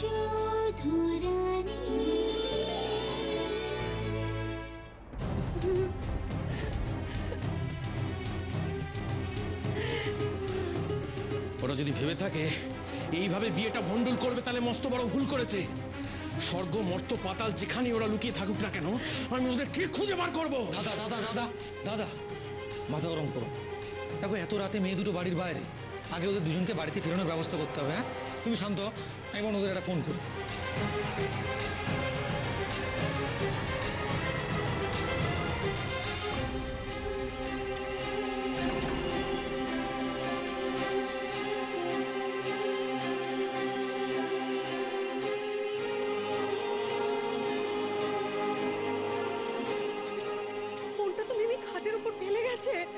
শুধু রানী। ওরা যদি ভেবে থাকে এইভাবে বিয়েটা ভণ্ডুল করবে তাহলে মস্ত বড় ভুল করেছে। স্বর্গ মর্ত পাতাল যেখানে ওরা লুকিয়ে থাকুক না কেন, আমি ওদের ঠিক খুঁজে বার করবো। দাদা দাদা দাদা দাদা, মাথা গরম করো। দেখো এত রাতে মেয়ে দুটো বাড়ির বাইরে, আগে ওদের দুজনকে বাড়িতে ফেরানোর ব্যবস্থা করতে হবে। হ্যাঁ তুমি শান্ত, আমি ওদের একটা ফোন করি।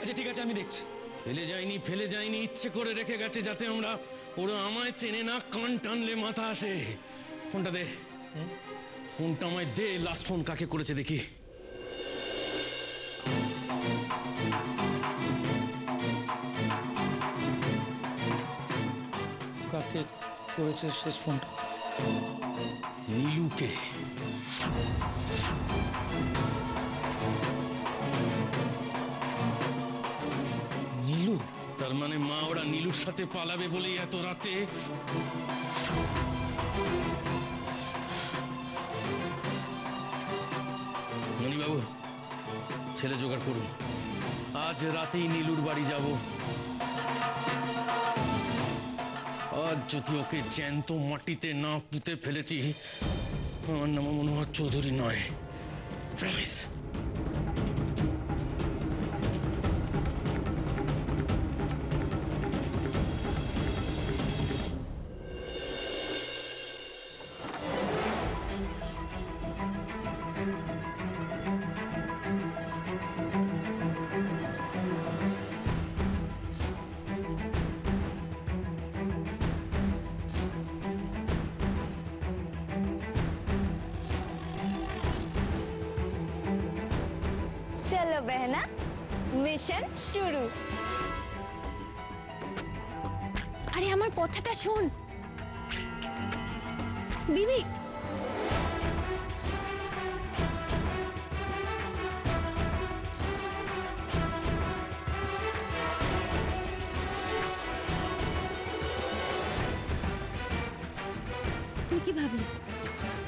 আচ্ছা ঠিক আছে, আমি দেখছি। ফেলে যায়নি, ইচ্ছে করে রেখে গেছে যাতে ওরা আমায় চেনে না, কান টানলে মাথা আসে। ফোনটা দে। ফোনটা আমায় দে, লাস্ট ফোন কাকে করেছে দেখি। কাকে করেছে শেষ ফোনটা? নীলুকে। নীলু? তার মানে মা ওরা নীলুর সাথে পালাবে বলেই এত রাতে। মণিবাবু, ছেলে জোগাড় করুন, আজ রাতেই নীলুর বাড়ি যাব। আজ যদি ওকে জ্যান্ত মাটিতে না পুঁতে ফেলেছি, আমার নাম মনোহর চৌধুরী নয়। প্রমিস। चलो बहना, मिशन शुरू। अरे আমার কথাটা শোন বিবি। তুই কি ভাবলি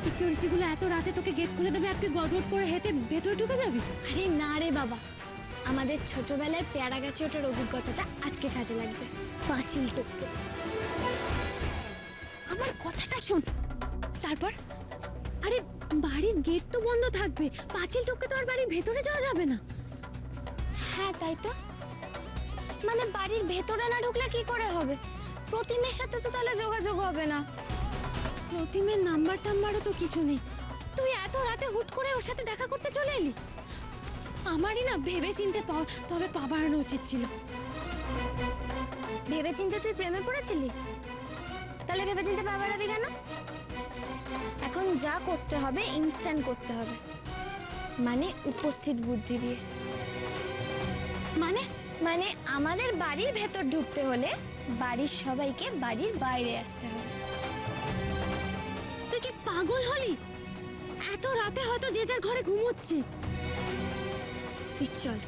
সিকিউরিটি গুলো এত রাতে তোকে গেট খুলে দেবে আর তুই গড়গড় করে হেঁটে ভেতরে ঢুকে যাবি? আরে না রে বাবা, আমাদের ছোটবেলায় পেয়ারা গাছে ওঠার অভিজ্ঞতাটা আজকে কাজে লাগবে। পাঁচিল টপকে। আমার কথাটা শোন। তারপর আরে বাড়ির গেট তো বন্ধ থাকবে, পাঁচিল টপকে তো আর বাড়ির ভেতরে যাওয়া যাবে না। হ্যাঁ তাই তো, মানে বাড়ির ভেতরে না ঢুকলে কি করে হবে? প্রতিমের সাথে তো তাহলে যোগাযোগ হবে না। প্রতিমের নাম্বার টাম্বারও তো কিছু নেই। তুই এত রাতে হুট করে ওর সাথে দেখা করতে চলে এলি। আমারই না ভেবে চিনতে তবে পা বাড়ানো উচিত ছিল। ভেবে চিনতে তুই প্রেমে পড়েছিলি? তাহলে ভেবে চিনতে পা বাড়াবি কেন? এখন যা করতে হবে ইনস্ট্যান্ট করতে হবে, মানে উপস্থিত বুদ্ধি দিয়ে। মানে মানে আমাদের বাড়ির ভেতর ঢুকতে হলে বাড়ির সবাইকে বাড়ির বাইরে আসতে হবে। তুই কি পাগল হলি? এত রাতে হয়তো যে যার ঘরে ঘুমোচ্ছে। তুই চল।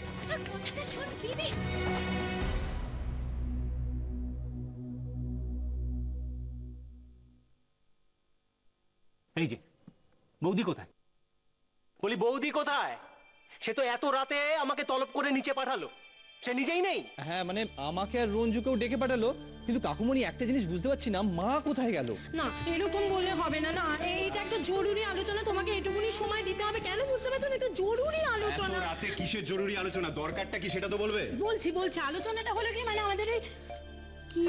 কথাটা শোন বিবি। এই যে বৌদি কোথায়? বলি বৌদি কোথায়? সে তো এত রাতে আমাকে তলব করে নিচে পাঠালো, সে নিজেই নেই। হ্যাঁ মানে আমাকে আর রঞ্জুকেও ডেকে পাঠালো, কিন্তু কাকুমণি একটা জিনিস বুঝতে পারছি না, মা কোথায় গেল? না এরকম বললে হবে না। না এটা একটা জরুরি আলোচনা, তোমাকে এটুকুনি সময় দিতে হবে। কেন বুঝতে পারছো না? এটা জরুরি আলোচনা। রাতে কিসের জরুরি আলোচনা? দরকারটা কি সেটা তো বলবে। বলছি আলোচনাটা হলো কি, মানে আমাদের ওই কি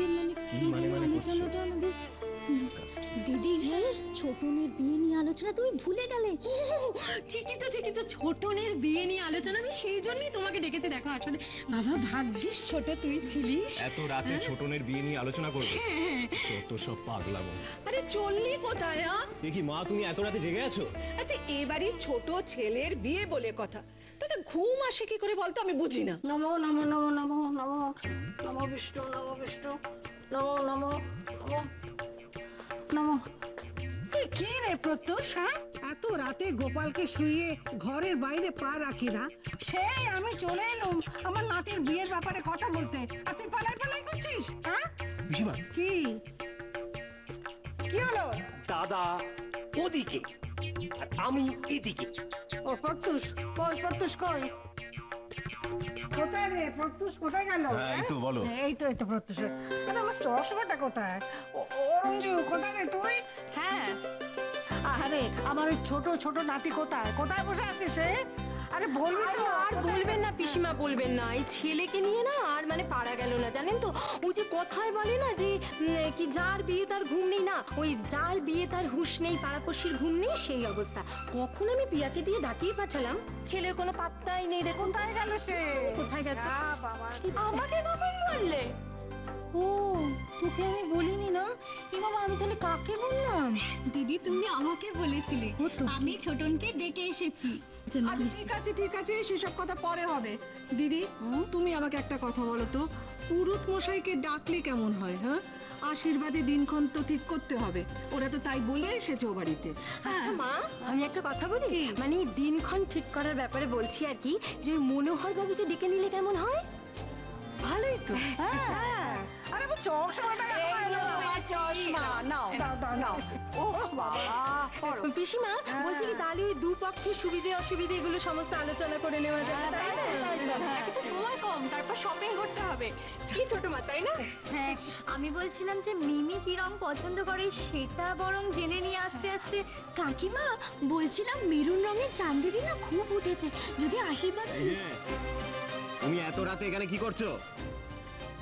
মানে আলোচনাটা আমাদের দিদি ছোটনের বিয়ে নিয়ে আলোচনা। তুমি ভুলে গেলে? ঠিকই তো ছোটনের বিয়ে নিয়ে আলোচনা। আমি সেই জন্যই তোমাকে ডেকেছি। দেখো আসলে বাবা ভাগ্যিস ছোট তুই ছিলিস। এত রাতে ছোটনের বিয়ে নিয়ে আলোচনা করবে? যত সব পাগলামো। আরে চললি কোথায়? এ কি মা, তুমি এত রাতে জেগে আছো? আচ্ছা এবারই ছোট ছেলের বিয়ে বলে কথা, তোতে ঘুম আসে কি করে বলতো? আমি বুঝি না। নমো নমো নমো নমো নমো নমো বিষ্ণু নমো বিষ্ণু নমো নমো নমো নমো কি রে প্রত্যুষ, হ্যাঁ? এত রাতে গোপালকে শুইয়ে ঘরের বাইরে পা রাখি না, সেই আমি চলে এলাম আমার নাতির বিয়ের ব্যাপারে কথা বলতে, আর তুই পালাই পালাই করছিস, হ্যাঁ? পিসিমা, কি কি হলো? দাদা ওদিকে আর আমি এদিকে। ও প্রত্যুষ কই, প্রত্যুষ কই? কোথায় রে প্রত্যুষ, কোথায় গেল? হ্যাঁ, এই তো বলো। এই তো প্রত্যুষ। আরে আমার চশমাটা কোথায়? অরঞ্জু কোথায় রে তুই? হ্যাঁ আরে আমার ওই ছোট ছোট নাতি কোথায়, কোথায় বসে আছে সে? আরে বলবি তো? আর বলবেন না পিসিমা, বলবেন না। এই ছেলেকে নিয়ে না আর মানে পারা গেল না, জানেন তো? ও যে কথায় বলে না যে কি যার বিয়ে তার ঘুম নেই, না ওই যার বিয়ে তার হুঁশ নেই, পাড়াপড়শির ঘুম নেই, সেই অবস্থা। কখন আমি পিয়াকে দিয়ে ডাকিয়ে পাঠালাম, ছেলের কোনো পাত্তাই নেই। দেখুন কোথায় গেল সে? কোথায় গেছে। বাবা, আমাকে কখন বললে? ও তোকে আমি বলিনি না? এ বাবা, আমি তাহলে কাকে বললাম? দিদি তুমি আমাকে বলেছিলে, আমি ছোটনকে ডেকে এসেছি। আচ্ছা ঠিক আছে সেসব কথা পরে হবে। দিদি তুমি আমাকে একটা কথা বলো তো, পুরুত মশাইকে ডাকলে কেমন হয়? হ্যাঁ, আশীর্বাদে দিনক্ষণ তো ঠিক করতে হবে, ওরা তো তাই বলে এসেছে ও বাড়িতে। আচ্ছা মা, আমি একটা কথা বলি, মানে এই দিনক্ষণ ঠিক করার ব্যাপারে বলছি আর কি, যে ওই মনোহর বাবুকে ডেকে নিলে কেমন হয়? ভালোই তো। হ্যাঁ, আরে আমার চশমাটা এখনো এলো না। আমার চশমা নাও দাও নাও। ও বাবা, পড়ো। পিসিমা বলছি কি, তাহলে ওই দুপক্ষের সুবিধে অসুবিধে এগুলো সমস্ত আলোচনা করে নেওয়া যাবে, তাই না? একটু সময় কম, তারপর শপিং করতে হবে। কি ছোট মা, তাই না? হ্যাঁ, আমি বলছিলাম যে মিমি কি রং পছন্দ করে সেটা বরং জেনে নিয়ে আস্তে আস্তে। কাকিমা বলছিলাম মেরুন রঙের চান্দেরি না খুব উঠেছে, যদি আশীর্বাদ। এই যে, তুমি এত রাতে এখানে কি করছো?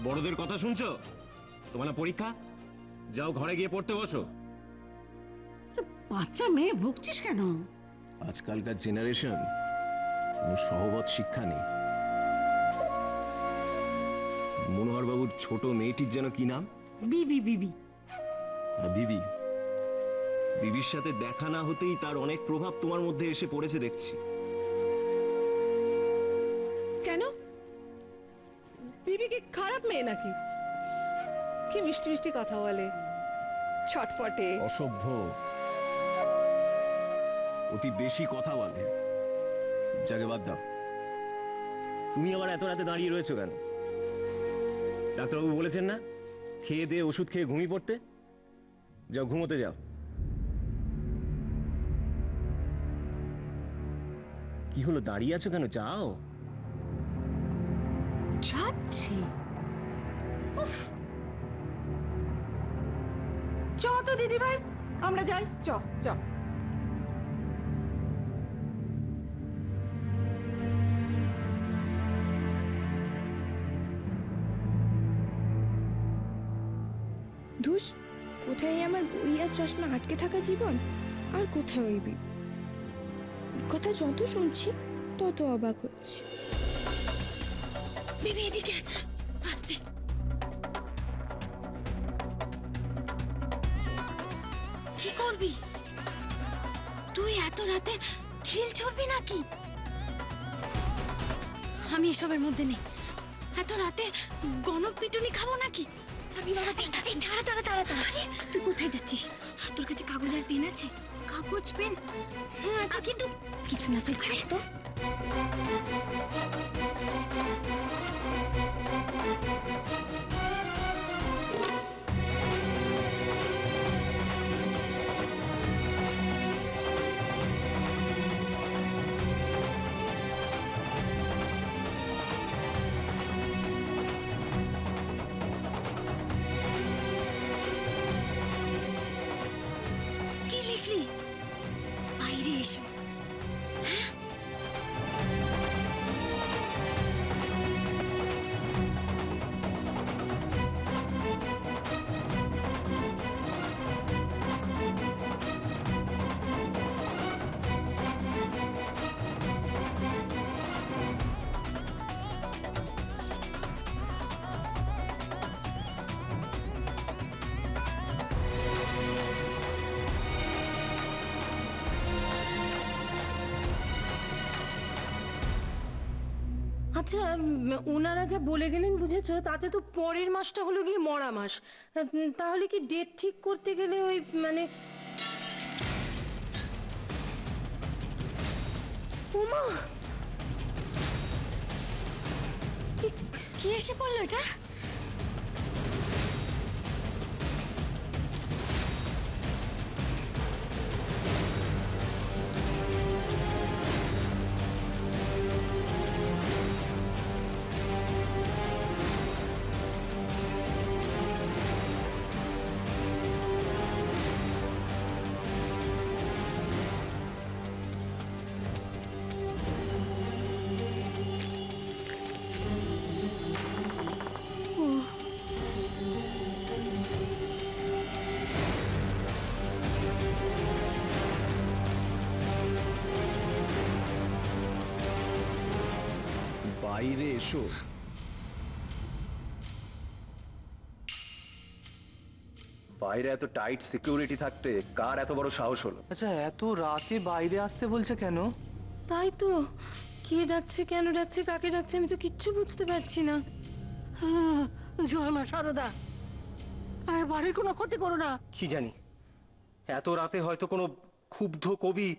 বড়দের কথা শুনছো? তোমার না পরীক্ষা? যাও ঘরে গিয়ে পড়তে বসো। বাচ্চা মেয়ে বকছিস কেন? আজকালকার জেনারেশন, কোনো সহবত শিক্ষা নেই। মনোহর বাবুর ছোট মেয়েটির যেন কি নাম? বিবি। বিবি বিবি। বিবির সাথে দেখা না হতেই তার অনেক প্রভাব তোমার মধ্যে এসে পড়েছে দেখছি। কেন? বিবি কি খারাপ মেয়ে নাকি? কি মিষ্টি মিষ্টি কথা বলে, ছটফটে। অসভ্য, অতি বেশি কথা বলে। যাকে বাদ দাও। তুমি আবার এত রাতে দাঁড়িয়ে রয়েছো কেন? ডাক্তারবাবু বলেছেন না খেয়ে দিয়ে ওষুধ খেয়ে ঘুমিয়ে পড়তে? যাও ঘুমোতে যাও। কি হলো, দাঁড়িয়ে আছো কেন? যাও। যাচ্ছি। উফ, চ তো দিদি ভাই, আমরা যাই, চ চ। ধুস, কোথায় আমার বই আর চশমা আটকে থাকা জীবন, আর কোথায় ওই বিবি? কথা যত শুনছি তত অবাক হচ্ছি। বেবি এদিকে আস্তে। কি করবি তুই এত রাতে? ঢিল ছড়বি নাকি? আমি এসবের মধ্যে নেই। এত রাতে গণক পিটুনি খাবো নাকি আমি? বাবা এই তাড়া তাড়া তাড়া তাড়া। তুই কোথায় যাচ্ছিস? তোর কাছে কাগজ আর পেন আছে? কাগজ পেন? হ্যাঁ আচ্ছা, কিন্তু কিছু না, তুই ছাড় তো। কি লিখলি? বাইরে এসো। আচ্ছা ওনারা যা বলে গেলেন বুঝেছো, তাতে তো পরের মাসটা হলো গিয়ে মরা মাস। তাহলে কি ডেট ঠিক করতে গেলে ওই মানে ওমা, কি এসে পড়লো এটা? বাইরে এসো। বাইরে এত টাইট সিকিউরিটি থাকতে কার এত বড় সাহস হলো? আচ্ছা, এত রাতে বাইরে আসতে বলছে কেন? তাই তো, কে ডাকছে, কেন ডাকছে, কাকে ডাকছে, আমি তো কিচ্ছু বুঝতে পারছি না। জয় মা সারদা, বাড়ির কোনো ক্ষতি করো না। কি জানি, এত রাতে হয়তো কোনো ক্ষুব্ধ কবি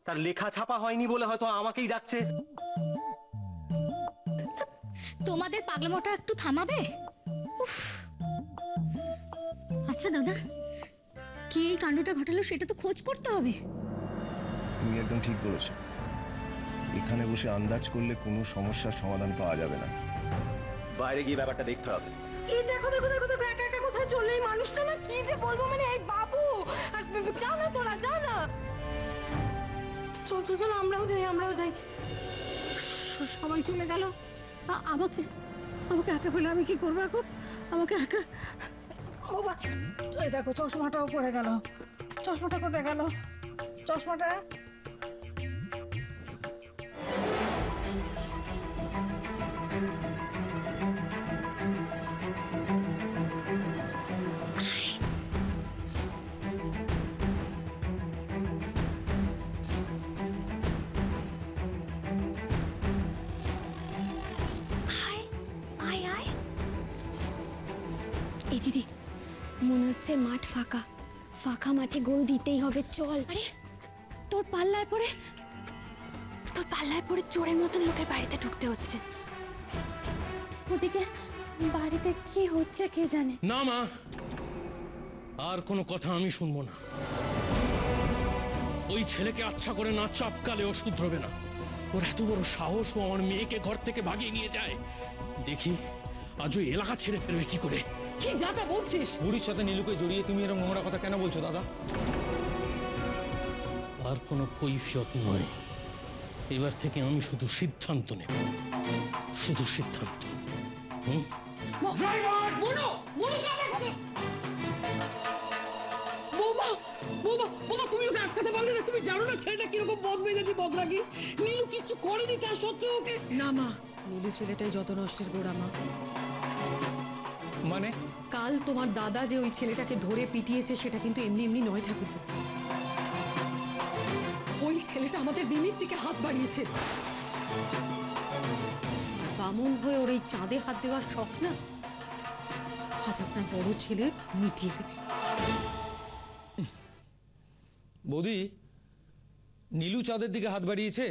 তার লেখা ছাপা হয়নি বলে হয়তো আমাকেই ডাকছে। তোমাদের পাগলামোটা একটু থামাবে? উফ। আচ্ছা দাদা, কে এই কাণ্ডটা ঘটালো সেটা তো খোঁজ করতে হবে। তুমি একদম ঠিক বলেছো। এখানে বসে আন্দাজ করলে কোনো সমস্যার সমাধান পাওয়া যাবে না। বাইরে গিয়ে ব্যাপারটা দেখতে হবে। এই দেখো দেখো দেখো দেখো, একা একা কোথায় চললো এই মানুষটা? না কি যে বলবো, মানে এই বাবু, যাও না তোরা, যাও না। চল চল চল, আমরাও যাই, আমরাও যাই। সবাই চলে গেল, আমাকে আমাকে একা ফেলে আমি কি করবো এখন? আমাকে একা, বাবা এই দেখো চশমাটাও পড়ে গেল। চশমাটা কোথায় গেল? চশমাটা এই দিদি, মনে হচ্ছে মাঠ ফাঁকা। ফাঁকা মাঠে গোল দিতেই হবে, চল। আরে তোর পাল্লায় পড়ে চোরের মতন লোকের বাড়িতে ঢুকতে হচ্ছে। ওদিকে বাড়িতে কি হচ্ছে কে জানে। না মা, আর কোনো কথা আমি শুনবো না। ওই ছেলেকে আচ্ছা করে না চাপকালে ও শুধরবে না। ওর এত বড় সাহস, ও আমার মেয়েকে ঘর থেকে ভাগিয়ে নিয়ে যায়। দেখি আজ ওই এলাকা ছেড়ে ফেলবে কি করে। কি যা তা বলছিস? বুড়ির সাথে নীলুকে জড়িয়ে তুমি এরকম নোংরা কথা কেন বলছো দাদা? আর কোনো কৈফিয়ত নয়। এবার থেকে আমি শুধু সিদ্ধান্ত নেব, শুধু সিদ্ধান্ত। তুমি ওকে আটকাতে পারলে না? তুমি জানো না ছেলেটা কিরকম বদমেজাজি বদরাগী? নীলু কিচ্ছু করেনি, তা সত্ত্বেও ওকে। না মা, নীলু ছেলেটাই যত নষ্টের গোড়া মা। মানে কাল তোমার দাদা যে ওই ছেলেটাকে ধরে পিটিয়েছে সেটা কিন্তু এমনি এমনি নয় ঠাকুর। ওই ছেলেটা আমাদের মিমির দিকে হাত বাড়িয়েছে। বামুন হয়ে ওর এই চাঁদে হাত দেওয়ার শখ না, আজ আপনার বড় ছেলে মিটিয়ে দেবে। বৌদি, নীলু চাঁদের দিকে হাত বাড়িয়েছে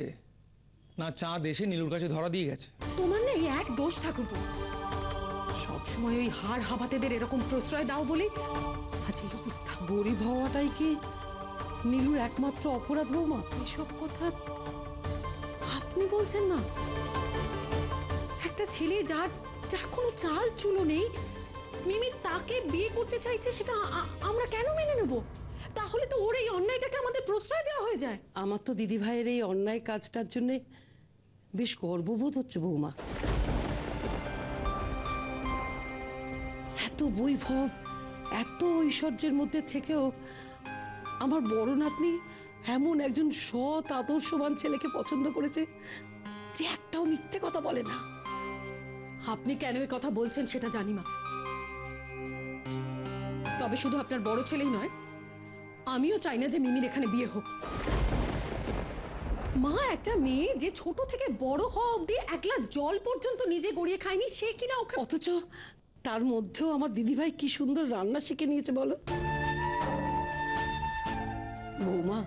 না চাঁদ এসে নীলুর কাছে ধরা দিয়ে গেছে? তোমার না এই এক দোষ ঠাকুর, সবসময় ওই হাড় হাবাতেদের এরকম প্রশ্রয় দাও বলে আজ এই অবস্থা। গরিব হওয়াটাই কি নীলুর একমাত্র অপরাধ বৌমা? এসব কথা আপনি বলছেন না? একটা ছেলে যার যার কোনো চাল চুলো নেই, মিমি তাকে বিয়ে করতে চাইছে, সেটা আমরা কেন মেনে নেব? তাহলে তো ওর এই অন্যায়টাকে আমাদের প্রশ্রয় দেওয়া হয়ে যায়। আমার তো দিদি ভাইয়ের এই অন্যায় কাজটার জন্য বেশ গর্ববোধ হচ্ছে বৌমা। এত বৈভব, এত ঐশ্বর্যের মধ্যে থেকেও আমার বড় নাতনি এমন একজন সৎ আদর্শবান ছেলেকে পছন্দ করেছে যে একটাও মিথ্যে কথা বলে না। আপনি কেন এই কথা বলছেন সেটা জানি মা, তবে শুধু আপনার বড় ছেলেই নয়, আমিও চাই না যে মিমির এখানে বিয়ে হোক। মা, একটা মেয়ে যে ছোট থেকে বড় হওয়া অবধি এক গ্লাস জল পর্যন্ত নিজে গড়িয়ে খায়নি, সে কিনা ওকে। অথচ তার মধ্যেও আমার দিদিভাই কি সুন্দর রান্না শিখে নিয়েছে বলো। বৌমা,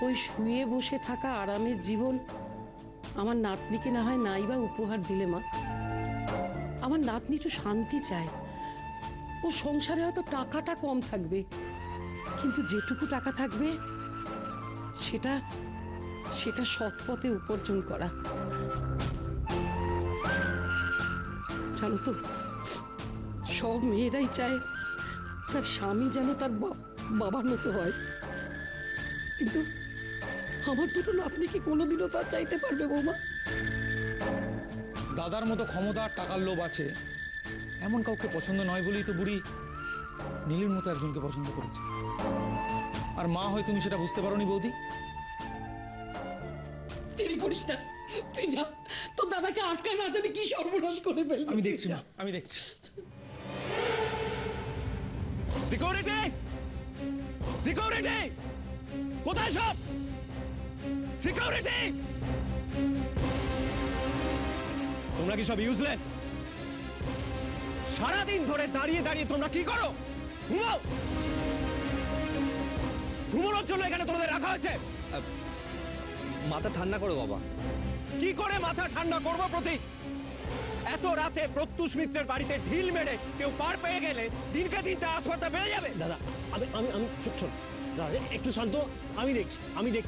ওই শুয়ে বসে থাকা আরামের জীবন আমার নাতনিকে না হয় নাই বা উপহার দিলে মা। আমার নাতনি একটু শান্তি চায়। ও সংসারে হয়তো টাকাটা কম থাকবে, কিন্তু যেটুকু টাকা থাকবে সেটা সেটা সৎ পথে উপার্জন করা। জানো তো, সব মেয়েরাই চায় তার স্বামী যেন তার বাবার মতো হয়, কিন্তু আমার দুটো নাতনি কি কোনোদিনও তার চাইতে পারবে বৌমা? দাদার মতো ক্ষমতা আর টাকার লোভ আছে এমন কাউকে পছন্দ নয় বলেই তো বুড়ি নীলের মতো একজনকে পছন্দ করেছে। আর মা হয় তুমি সেটা বুঝতে পারোনি বৌদি। দেরি করিস না, তুই যা, তোর দাদাকে আটকায় না জানি কি সর্বনাশ করে ফেলবি। আমি দেখছি না, আমি দেখছি। সিকিউরিটি, সিকিউরিটি, কোথায় সব সিকিউরিটি? তোমরা কি সব ইউজলেস? সারাদিন ধরে দাঁড়িয়ে দাঁড়িয়ে তোমরা কি করো? ঘুমাও। ঘুমানোর জন্য এখানে তোমাদের রাখা হয়েছে। মাথা ঠান্ডা করো বাবা। কি করে মাথা ঠান্ডা করবো প্রতীক? এত রাতে প্রত্যুষ মিত্রের বাড়িতে ঢিল মেরে কেউ পার পেয়ে গেলে দিনকে দিন তার আসফাতা বেড়ে যাবে। দাদা আমি আমি আমি শোন দাদা, একটু শান্ত, আমি দেখছি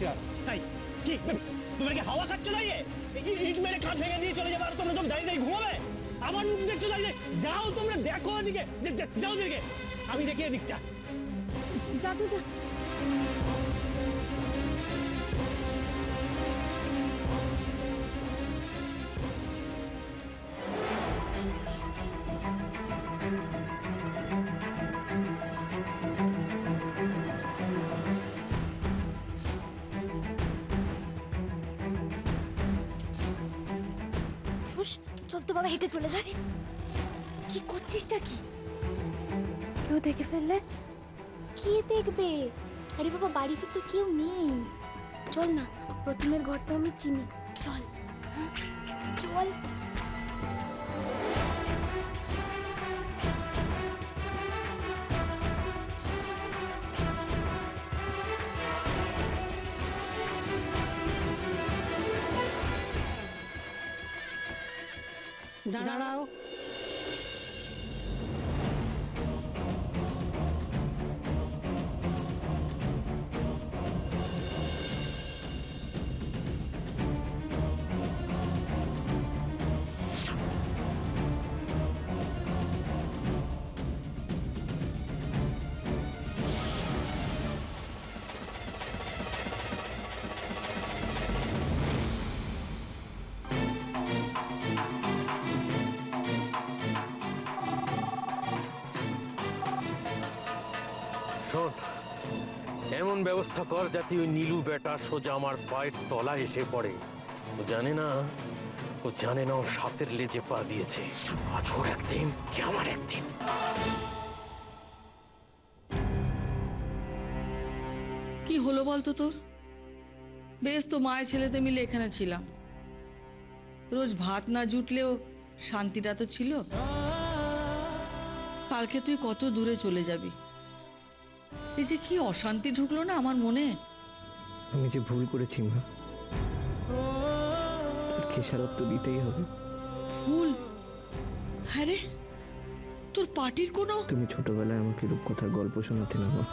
দাদা। তাই কি তোমরা কি হাওয়া খাচ্ছ দাঁড়িয়ে? ইট মেরে কাঁচ ভেঙে দিয়ে চলে যাবে আর তোমরা সব দাঁড়িয়ে দাঁড়িয়ে ঘুমাবে? আমার মুখ দেখছো দাঁড়িয়ে? যাও তোমরা দেখো ওদিকে, যাও দিকে, আমি দেখি এদিকটা। যা যা যা। চল তো বাবা, হেঁটে চলে যা। কি করছিসটা কি? কেউ দেখে ফেললে? কে দেখবে? আরে বাবা, বাড়িতে তো কেউ নেই। চল না, প্রতিমের ঘর তো আমি চিনি। চল চল। দাঁড়াও। শোন, এমন ব্যবস্থা কর যাতে ওই নীলু বেটা সোজা আমার পায়ের তলা এসে পড়ে। ও জানে না ও সাপের লেজে পা দিয়েছে। আজ ওর একদিন কি আমার একদিন। কি হলো বলতো তোর? বেশ তো মায়ের ছেলেতে মিলে এখানে ছিলাম, রোজ ভাত না জুটলেও শান্তিটা তো ছিল। কালকে তুই কত দূরে চলে যাবি, এই যে কি অশান্তি ঢুকলো না আমার মনে। আমি যে ভুল করেছি মা, তার খেসারত তো দিতেই হবে। ভুল? হ্যাঁ রে, তোর পার্টির কোনো... তুমি ছোটবেলায় আমাকে রূপকথার গল্প শোনাতে না মা,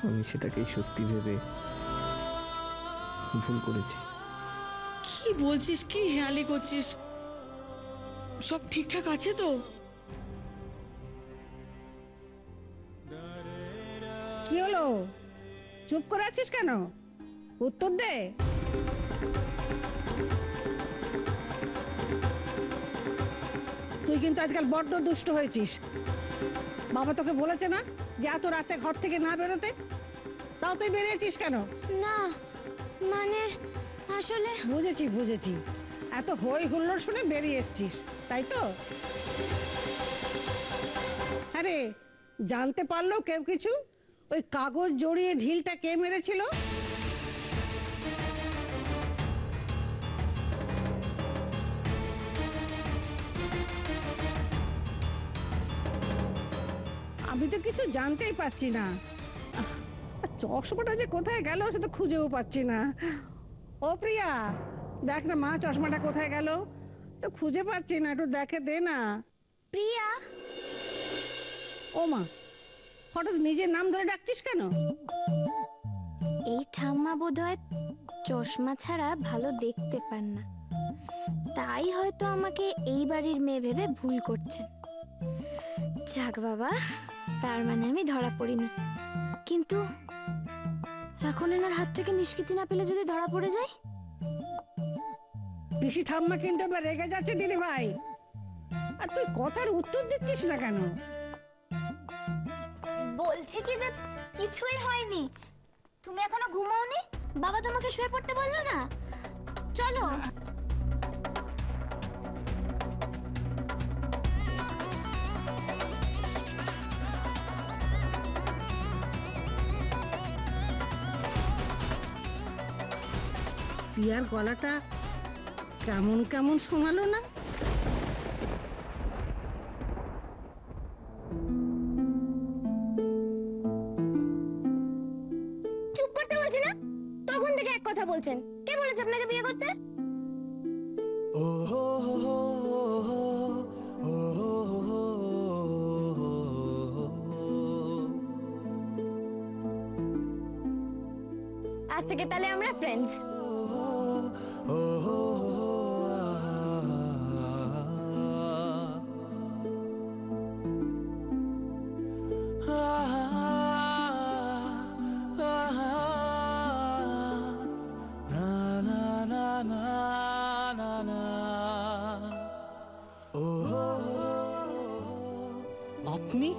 আমি সেটাকেই সত্যি ভেবে ভুল করেছি। কি বলছিস? কি হেয়ালি করছিস? সব ঠিকঠাক আছে তো? কি হলো, চুপ করে আছিস কেন? উত্তর দে। তুই কিন্তু আজকাল বড্ড দুষ্ট হয়েছিস। বাবা তোকে বলেছে না যে এত রাতে ঘর থেকে না বেরোতে? তাও তুই বেরিয়েছিস কেন? না মানে আসলে... বুঝেছি বুঝেছি, এত হই হুল্লোড় শুনে বেরিয়ে এসছিস, তাই তো? আরে জানতে পারলো কেউ কিছু? ওই কাগজ জড়িয়ে ঢিলটা কে মেরেছিল? আমি তো কিছু জানতেই পারছি না। চশমাটা যে কোথায় গেল সে তো খুঁজেও পাচ্ছি না। ও প্রিয়া, দেখ না মা চশমাটা কোথায় গেল, তো খুঁজে পাচ্ছি না, একটু দেখে দে না। প্রিয়া, ও মা, হঠাৎ নিজের নাম ধরে ডাকছিস কেন? এই ঠাম্মা বোধহয় চশমা ছাড়া ভালো দেখতে পান না, তাই হয়তো আমাকে এই বাড়ির মেয়ে ভেবে ভুল করছেন। যাক বাবা, তার মানে আমি ধরা পড়িনি। কিন্তু এখন এনার হাত থেকে নিষ্কৃতি না পেলে যদি ধরা পড়ে যায়? পিসি ঠাম্মা কিন্তু এবার রেগে যাচ্ছে দিদি ভাই। আর তুই কথার উত্তর দিচ্ছিস না কেন? বলছি কি যে কিছুই হয়নি, তুমি এখনো ঘুমাওনি? বাবা তোমাকে শুয়ে পড়তে বললো না? চলো। প্রিয়ার গলাটা কেমন কেমন শোনালো না? চুপ করতে বলছি না? তখন থেকে এক কথা বলছেন। কে বলেছে আপনাকে বিয়ে করতে? আজ থেকে তাহলে আমরা ফ্রেন্ডস। আপনি